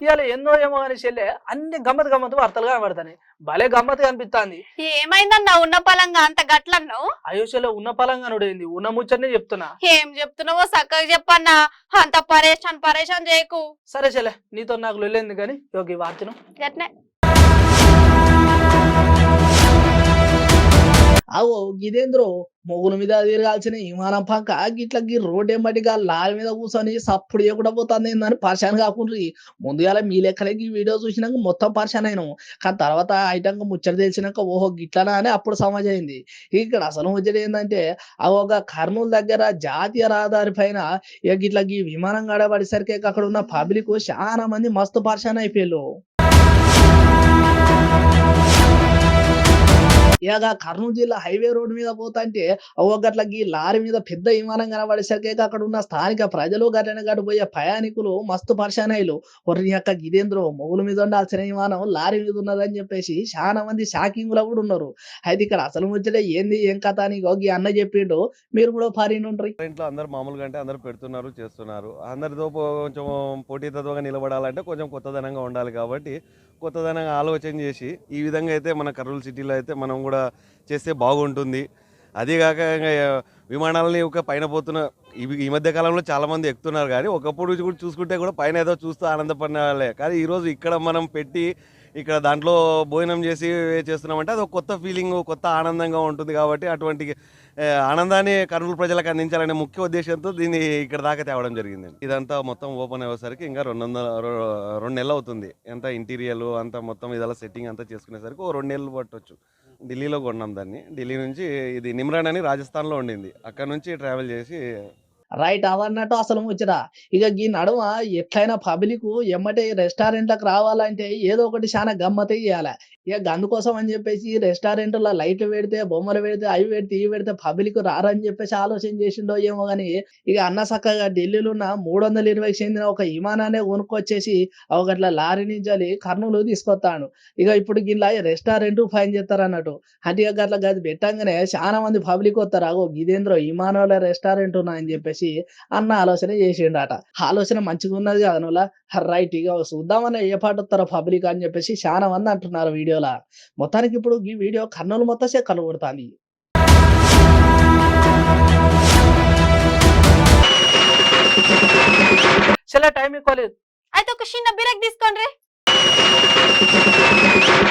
ఇవాళ ఎన్నో ఏమో అని చెల్లె అన్ని గమ్మత్ వార్తలు కనబడతాయి. భలే గమ్మత్ కనిపిస్తాంది. ఏమైందన్నా ఉన్న పలంగా అంత గట్లన్నావు? అయ్యో చెల్లె ఉన్న పలంగా నుడైంది, ఉన్న ముచ్చటనే చెప్తున్నా. ఏం చెప్తున్నావో చక్కగా చెప్పన్నా, అంత పరేషాన్ చేయకు. సరే చెల్లె, నీతో నాకు లొల్లేంది కానీ యోగి వార్తను గట్నే అవు గిదేంద్రో మొగుల మీద తిరగాల్సిన విమానం పక్క గిట్ల రోడ్ ఎంబటిగా లారీ మీద కూర్చొని సప్పుడు చేయకుండా పోతుంది ఏందని పరిశాన్ కాకుండా ముందుగాల మీ లెక్కలే ఈ వీడియో చూసినాక మొత్తం పరిశాన్ అయినాం. కానీ తర్వాత ఐటంగా ముచ్చట తెలిసినాక ఓహో గిట్లనా అని అప్పుడు సమాజ్ అయింది. ఇక్కడ అసలు ముచ్చట ఏంటంటే ఒక కర్నూలు దగ్గర జాతీయ రహదారి పైన ఇక గిట్ల ఈ విమానం గడబడేసరికి అక్కడ ఉన్న పబ్లిక్ చాలా మంది మస్తు పరిశాన్ అయిపోయారు. ఇక కర్నూలు జిల్లా హైవే రోడ్ మీద పోతాంటే గట్లకి లారీ మీద పెద్ద విమానం కనబడేసరికి అక్కడ ఉన్న స్థానిక ప్రజలు గట్లనే గడిపోయే ప్రయాణికులు మస్తు పరిశానయ్యలు. ఒర్రి యొక్క గిదేంద్రో మొగుల మీద ఉండాల్సిన విమానం లారీ మీద ఉన్నదని చెప్పేసి చాలా మంది షాకింగ్ లో కూడా ఉన్నారు. అయితే ఇక్కడ అసలు ముచ్చటే ఏంది ఏం కథ అని ఈ అన్న చెప్పిండు, మీరు కూడా పారినుండ్రి. ఇంట్లో అందరు మామూలుగా అంటే అందరు పెడుతున్నారు, చేస్తున్నారు. అందరితో కొంచెం పోటీతత్వంగా నిలబడాలంటే కొంచెం కొత్తదనంగా ఉండాలి. కాబట్టి కొత్తదనంగా ఆలోచన చేసి ఈ విధంగా అయితే మన కర్నూలు సిటీలో అయితే మనం కూడా చేస్తే బాగుంటుంది. అదేగాక విమానాలని ఒక పైన పోతున్న ఈ మధ్య కాలంలో చాలామంది ఎక్కుతున్నారు. కానీ ఒకప్పుడు కూడా చూసుకుంటే కూడా పైన ఏదో చూస్తూ ఆనందపడిన వాళ్ళే. కానీ ఈరోజు ఇక్కడ మనం పెట్టి ఇక్కడ దాంట్లో భోజనం చేసి చేస్తున్నామంటే అది ఒక కొత్త ఫీలింగ్, కొత్త ఆనందంగా ఉంటుంది. కాబట్టి అటువంటి ఆనందాన్ని కర్నూలు ప్రజలకు అందించాలనే ముఖ్య ఉద్దేశంతో దీన్ని ఇక్కడ దాకా తేవడం జరిగింది. ఇదంతా మొత్తం ఓపెన్ అయ్యేసరికి ఇంకా 2 నెలలు అవుతుంది. ఎంత ఇంటీరియర్ అంతా మొత్తం ఇదలా సెట్టింగ్ అంతా చేసుకునేసరికి 2 నెలలు పట్టవచ్చు. ఢిల్లీలో కొన్నాం దాన్ని. ఢిల్లీ నుంచి ఇది నిమ్రాన్ అని రాజస్థాన్లో ఉండింది, అక్కడ నుంచి ట్రావెల్ చేసి రైట్ అవన్నట్టు అసలు ముచ్చట. ఇక ఈ నడుమ ఎట్లయినా పబ్లిక్ ఎమ్మటే రెస్టారెంట్లకు రావాలంటే ఏదో ఒకటి చాలా గమ్మతే చేయాలి. ఇక అందుకోసం అని చెప్పేసి రెస్టారెంట్లో లైట్లు పెడితే, బొమ్మలు పెడితే, అవి పెడితే ఇవి పెడితే పబ్లిక్ రారని చెప్పేసి ఆలోచన చేసిండో ఏమో కానీ ఇక అన్న చక్కగా ఢిల్లీలో ఉన్న 320కి చెందిన ఒక విమానాన్ని కొనుక్కొచ్చేసి ఒకట్ల లారీ నుంచి కర్నూలు తీసుకొస్తాడు. ఇక ఇప్పుడు గిట్లా రెస్టారెంట్ ఫైన్ చేస్తారు అన్నట్టు. అంటే ఇక అట్లా గది పెట్టంగానే చాలా మంది పబ్లిక్ వస్తారు. ఇదేంద్రో విమానంలో రెస్టారెంట్ ఉన్నా అని చెప్పేసి అన్న ఆలోచన చేసిండట. ఆలోచన మంచిగా ఉన్నది కదా నువ్వులా. రైట్ ఇక చూద్దామని ఏ పాట వస్తారో పబ్లిక్ అని చెప్పేసి చాలా మంది అంటున్నారు వీడియోలా. మొత్తానికి ఇప్పుడు ఈ వీడియో కర్నూలు మొత్తం చెక్కలు కొడుతుంది. చెల్లె టైం ఎక్కువ లేదు. అయితే ఒక చిన్న బ్రేక్ తీసుకోండి.